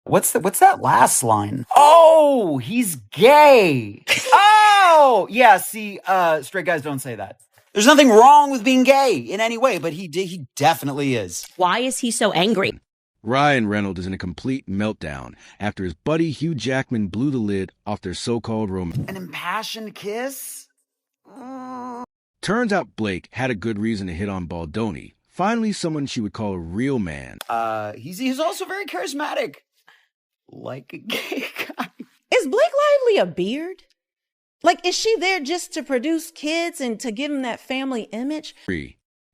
What's that last line? Oh, he's gay. Oh, yeah. See, straight guys don't say that. There's nothing wrong with being gay in any way, but he definitely is. Why is he so angry? Ryan Reynolds is in a complete meltdown after his buddy Hugh Jackman blew the lid off their so-called romance. An impassioned kiss? Turns out Blake had a good reason to hit on Baldoni. Finally, someone she would call a real man. He's also very charismatic. Like a gay guy. Is Blake Lively a beard? Like, is she there just to produce kids and to give him that family image?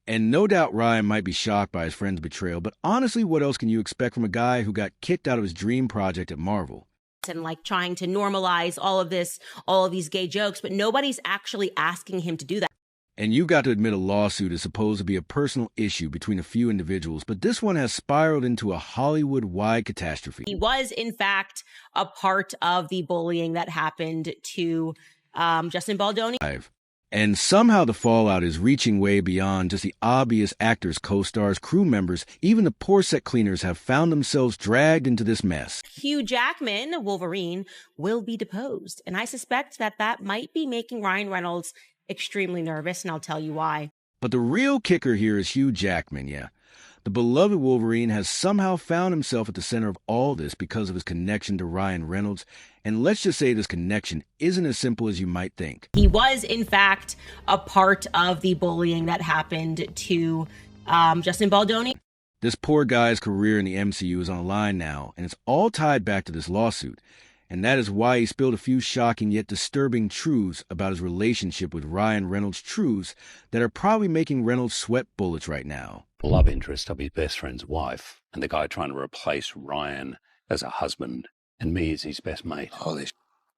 And no doubt Ryan might be shocked by his friend's betrayal, but honestly, what else can you expect from a guy who got kicked out of his dream project at Marvel? And like trying to normalize all of these gay jokes, but nobody's actually asking him to do that. And you got to admit a lawsuit is supposed to be a personal issue between a few individuals, but this one has spiraled into a Hollywood-wide catastrophe. He was, in fact, a part of the bullying that happened to Justin Baldoni. And somehow the fallout is reaching way beyond just the obvious actors, co-stars, crew members. Even the poor set cleaners have found themselves dragged into this mess. Hugh Jackman, Wolverine, will be deposed. And I suspect that might be making Ryan Reynolds extremely nervous, and I'll tell you why. But the real kicker here is Hugh Jackman, yeah. The beloved Wolverine has somehow found himself at the center of all this because of his connection to Ryan Reynolds. And let's just say this connection isn't as simple as you might think. He was, in fact, a part of the bullying that happened to Justin Baldoni. This poor guy's career in the MCU is on the line now, and it's all tied back to this lawsuit. And that is why he spilled a few shocking yet disturbing truths about his relationship with Ryan Reynolds, truths that are probably making Reynolds sweat bullets right now. Love interest of his best friend's wife, and the guy trying to replace Ryan as a husband, and me as his best mate. Holy sh*.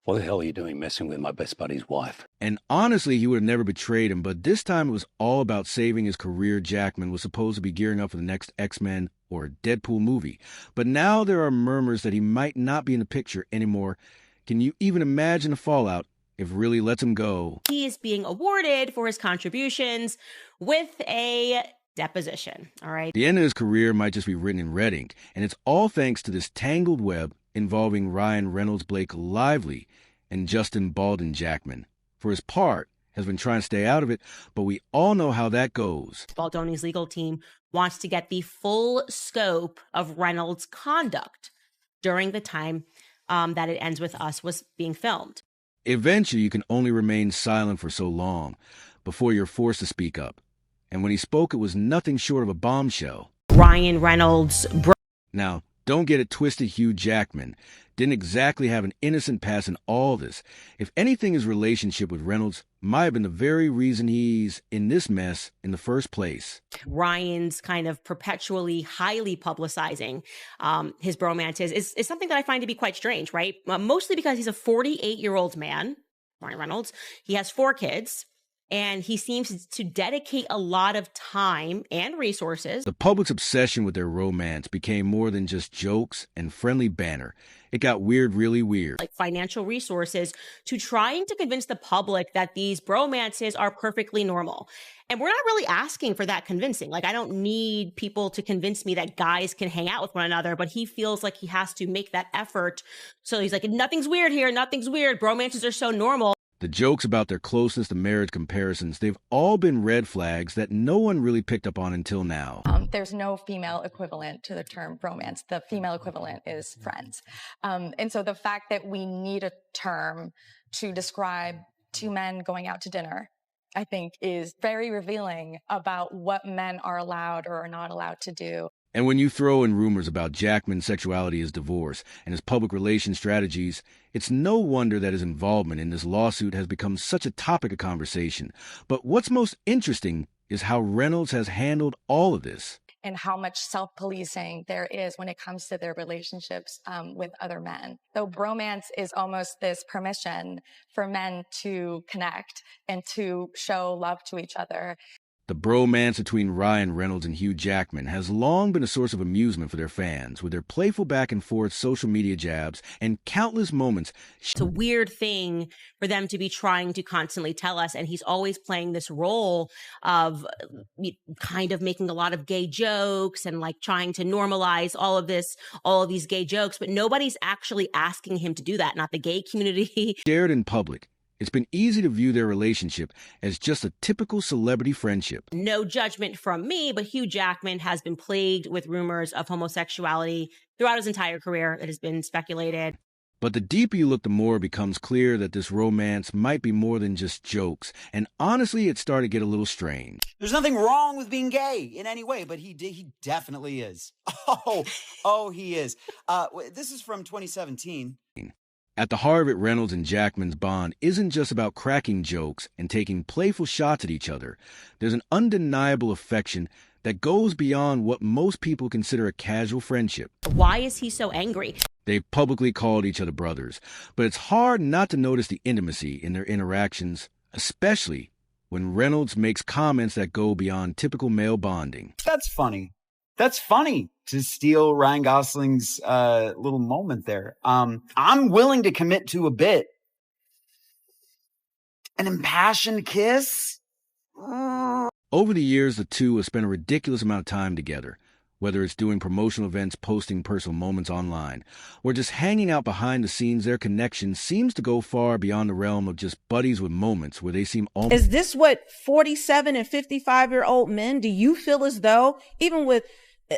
What the hell are you doing messing with my best buddy's wife? And honestly, he would have never betrayed him, but this time it was all about saving his career. Jackman was supposed to be gearing up for the next X-Men or Deadpool movie. But now there are murmurs that he might not be in the picture anymore. Can you even imagine the fallout if really lets him go? He is being awarded for his contributions with a deposition, all right? The end of his career might just be written in red ink, and it's all thanks to this tangled web involving Ryan Reynolds, Blake Lively, and Justin Baldwin Jackman. For his part, has been trying to stay out of it, but we all know how that goes. Baldoni's legal team wants to get the full scope of Reynolds' conduct during the time that It Ends With Us was being filmed. Eventually, you can only remain silent for so long before you're forced to speak up. And when he spoke, it was nothing short of a bombshell. Ryan Reynolds Now, don't get it twisted, Hugh Jackman didn't exactly have an innocent past in all this. If anything, his relationship with Reynolds might have been the very reason he's in this mess in the first place. Ryan's kind of perpetually highly publicizing his bromances is something that I find to be quite strange, right? Mostly because he's a 48-year-old man, Ryan Reynolds. He has 4 kids. And he seems to dedicate a lot of time and resources. The public's obsession with their romance became more than just jokes and friendly banter. It got weird, really weird. Like financial resources to trying to convince the public that these bromances are perfectly normal. And we're not really asking for that convincing. Like, I don't need people to convince me that guys can hang out with one another, but he feels like he has to make that effort. So he's like, nothing's weird here. Nothing's weird. Bromances are so normal. The jokes about their closeness to marriage comparisons, they've all been red flags that no one really picked up on until now. There's no female equivalent to the term bromance. The female equivalent is friends. And so the fact that we need a term to describe 2 men going out to dinner, I think, is very revealing about what men are allowed or are not allowed to do. And when you throw in rumors about Jackman's sexuality, his divorce, and his public relations strategies, it's no wonder that his involvement in this lawsuit has become such a topic of conversation. But what's most interesting is how Reynolds has handled all of this. And how much self-policing there is when it comes to their relationships with other men. So bromance is almost this permission for men to connect and to show love to each other. The bromance between Ryan Reynolds and Hugh Jackman has long been a source of amusement for their fans, with their playful back-and-forth social media jabs and countless moments. It's a weird thing for them to be trying to constantly tell us, and he's always playing this role of kind of making a lot of gay jokes and like trying to normalize all of these gay jokes, but nobody's actually asking him to do that, not the gay community. Shared in public. It's been easy to view their relationship as just a typical celebrity friendship. No judgment from me, but Hugh Jackman has been plagued with rumors of homosexuality throughout his entire career. It has been speculated. But the deeper you look, the more it becomes clear that this romance might be more than just jokes. And honestly, it started to get a little strange. There's nothing wrong with being gay in any way, but he definitely is. Oh, he is. This is from 2017. At the heart of it, Reynolds and Jackman's bond isn't just about cracking jokes and taking playful shots at each other. There's an undeniable affection that goes beyond what most people consider a casual friendship. Why is he so angry? They've publicly called each other brothers, but it's hard not to notice the intimacy in their interactions, especially when Reynolds makes comments that go beyond typical male bonding. That's funny. That's funny to steal Ryan Gosling's little moment there. I'm willing to commit to a bit. An impassioned kiss? Over the years, the two have spent a ridiculous amount of time together, whether it's doing promotional events, posting personal moments online, or just hanging out behind the scenes. Their connection seems to go far beyond the realm of just buddies with moments where they seem almost... Is this what 47 and 55-year-old men, do you feel as though, even with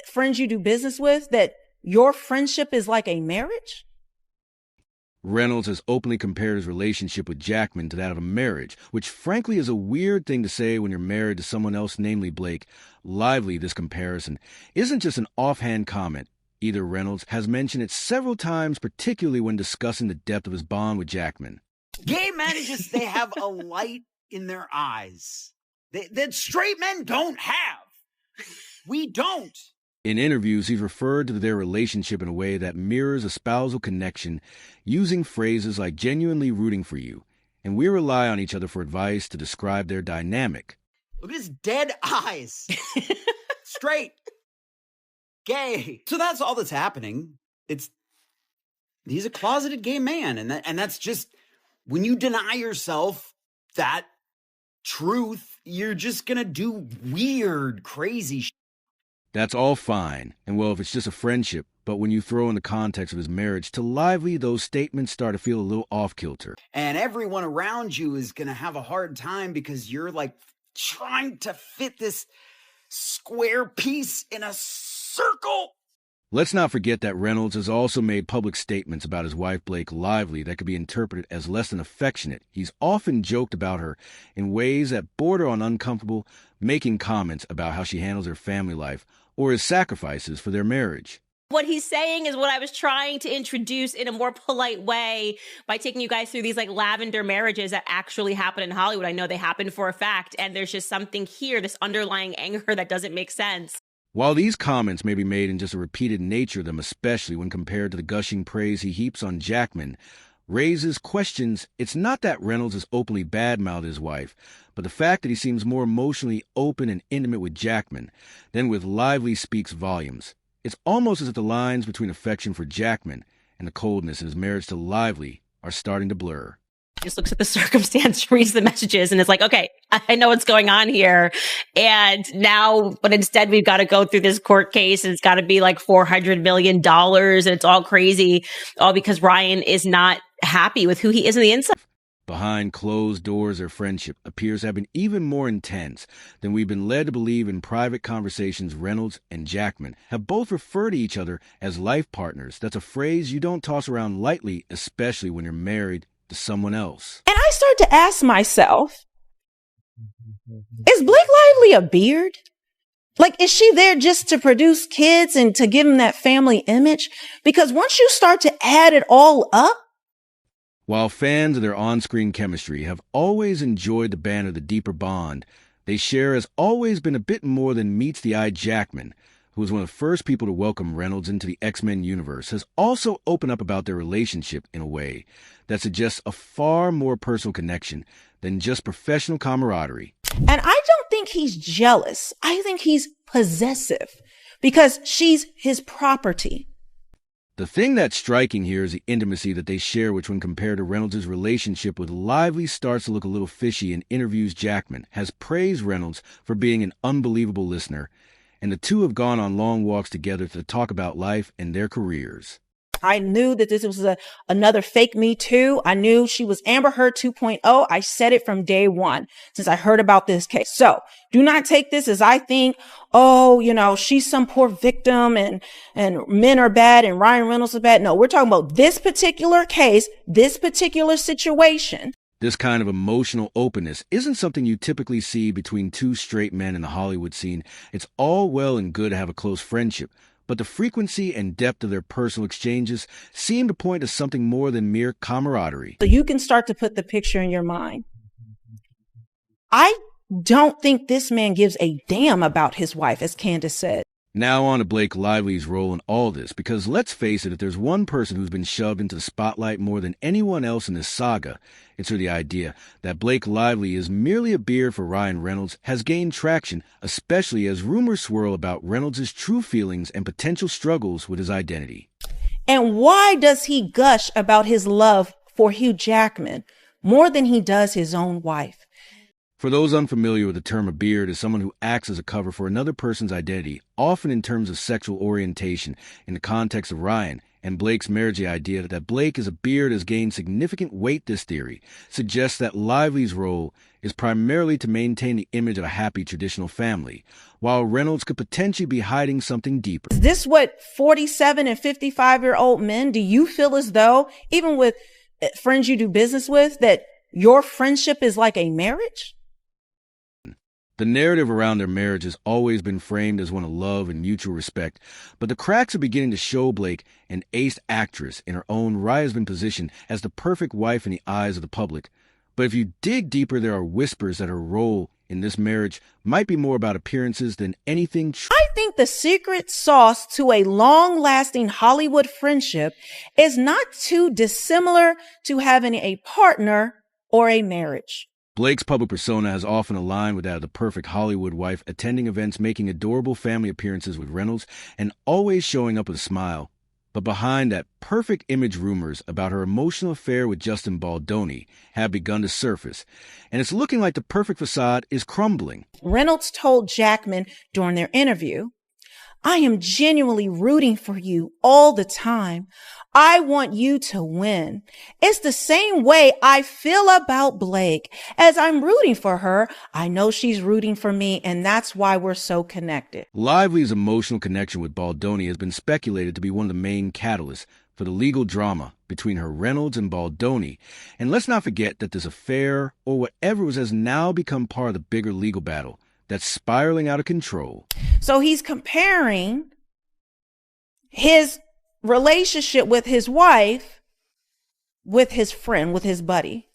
friends you do business with, that your friendship is like a marriage? Reynolds has openly compared his relationship with Jackman to that of a marriage, which frankly is a weird thing to say when you're married to someone else, namely Blake. Lively, this comparison isn't just an offhand comment. Either Reynolds has mentioned it several times, particularly when discussing the depth of his bond with Jackman. Gay men they have a light in their eyes that straight men don't have. We don't. In interviews, he's referred to their relationship in a way that mirrors a spousal connection, using phrases like genuinely rooting for you, and we rely on each other for advice to describe their dynamic. Look at his dead eyes. Straight. Gay. So that's all that's happening. He's a closeted gay man, and that's just, when you deny yourself that truth, you're just gonna do weird, crazy shit. That's all fine, and well, if it's just a friendship, but when you throw in the context of his marriage to Lively, those statements start to feel a little off-kilter. And everyone around you is going to have a hard time because you're like trying to fit this square piece in a circle. Let's not forget that Reynolds has also made public statements about his wife Blake Lively that could be interpreted as less than affectionate. He's often joked about her in ways that border on uncomfortable, making comments about how she handles her family life or his sacrifices for their marriage. What he's saying is what I was trying to introduce in a more polite way by taking you guys through these like lavender marriages that actually happen in Hollywood. I know they happen for a fact, and there's just something here, this underlying anger that doesn't make sense. While these comments may be made in just a repeated nature of them, especially when compared to the gushing praise he heaps on Jackman, raises questions. It's not that Reynolds has openly badmouthed his wife, but the fact that he seems more emotionally open and intimate with Jackman than with Lively speaks volumes. It's almost as if the lines between affection for Jackman and the coldness in his marriage to Lively are starting to blur. Just looks at the circumstance, reads the messages, and is like, okay, I know what's going on here. And now, but instead we've got to go through this court case, and it's got to be like $400 million, and it's all crazy, all because Ryan is not happy with who he is on the inside. Behind closed doors, their friendship appears to have been even more intense than we've been led to believe in private conversations. Reynolds and Jackman have both referred to each other as life partners. That's a phrase you don't toss around lightly, especially when you're married to someone else. And I start to ask myself, is Blake Lively a beard? Like, is she there just to produce kids and to give them that family image? Because once you start to add it all up, while fans of their on-screen chemistry have always enjoyed the banter, the deeper bond they share has always been a bit more than meets the eye. Jackman, who was one of the first people to welcome Reynolds into the X-Men universe, has also opened up about their relationship in a way that suggests a far more personal connection than just professional camaraderie. And I don't think he's jealous. I think he's possessive because she's his property. The thing that's striking here is the intimacy that they share, which when compared to Reynolds' relationship with Lively starts to look a little fishy in interviews. Jackman has praised Reynolds for being an unbelievable listener, and the two have gone on long walks together to talk about life and their careers. I knew that this was another fake Me Too. I knew she was Amber Heard 2.0. I said it from day one since I heard about this case. So do not take this as I think, she's some poor victim and men are bad and Ryan Reynolds is bad. No, we're talking about this particular case, this particular situation. This kind of emotional openness isn't something you typically see between two straight men in the Hollywood scene. It's all well and good to have a close friendship, but the frequency and depth of their personal exchanges seem to point to something more than mere camaraderie. So you can start to put the picture in your mind. I don't think this man gives a damn about his wife, as Candace said. Now on to Blake Lively's role in all this, because let's face it, if there's one person who's been shoved into the spotlight more than anyone else in this saga, it's her. The idea that Blake Lively is merely a beard for Ryan Reynolds has gained traction, especially as rumors swirl about Reynolds' true feelings and potential struggles with his identity. And why does he gush about his love for Hugh Jackman more than he does his own wife? For those unfamiliar with the term, a beard is someone who acts as a cover for another person's identity, often in terms of sexual orientation. In the context of Ryan and Blake's marriage, the idea that Blake is a beard has gained significant weight. This theory suggests that Lively's role is primarily to maintain the image of a happy traditional family, while Reynolds could potentially be hiding something deeper. Is this what 47 and 55-year-old men, do you feel as though, even with friends you do business with, that your friendship is like a marriage? The narrative around their marriage has always been framed as one of love and mutual respect, but the cracks are beginning to show. Blake, an ace actress in her own right, has been positioned as the perfect wife in the eyes of the public. But if you dig deeper, there are whispers that her role in this marriage might be more about appearances than anything true. I think the secret sauce to a long-lasting Hollywood friendship is not too dissimilar to having a partner or a marriage. Blake's public persona has often aligned with that of the perfect Hollywood wife, attending events, making adorable family appearances with Reynolds, and always showing up with a smile. But behind that perfect image, rumors about her emotional affair with Justin Baldoni have begun to surface, and it's looking like the perfect facade is crumbling. Reynolds told Jackman during their interview, "I am genuinely rooting for you all the time. I want you to win. It's the same way I feel about Blake. As I'm rooting for her, I know she's rooting for me, and that's why we're so connected." Lively's emotional connection with Baldoni has been speculated to be one of the main catalysts for the legal drama between her, Reynolds, and Baldoni. And let's not forget that this affair, or whatever it was, has now become part of the bigger legal battle that's spiraling out of control. So he's comparing his relationship with his wife with his friend, with his buddy.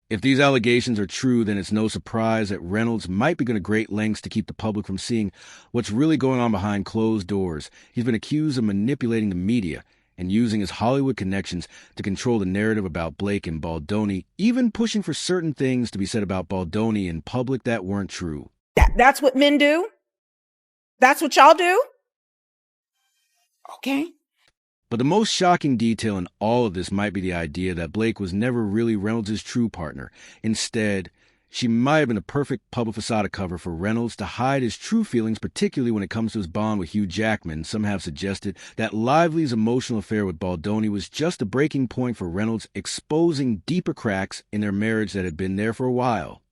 If these allegations are true, then it's no surprise that Reynolds might be going to great lengths to keep the public from seeing what's really going on behind closed doors. He's been accused of manipulating the media and using his Hollywood connections to control the narrative about Blake and Baldoni, even pushing for certain things to be said about Baldoni in public that weren't true. That's what men do? That's what y'all do? Okay. But the most shocking detail in all of this might be the idea that Blake was never really Reynolds' true partner. Instead, she might have been the perfect public facade cover for Reynolds to hide his true feelings, particularly when it comes to his bond with Hugh Jackman. Some have suggested that Lively's emotional affair with Baldoni was just a breaking point for Reynolds, exposing deeper cracks in their marriage that had been there for a while.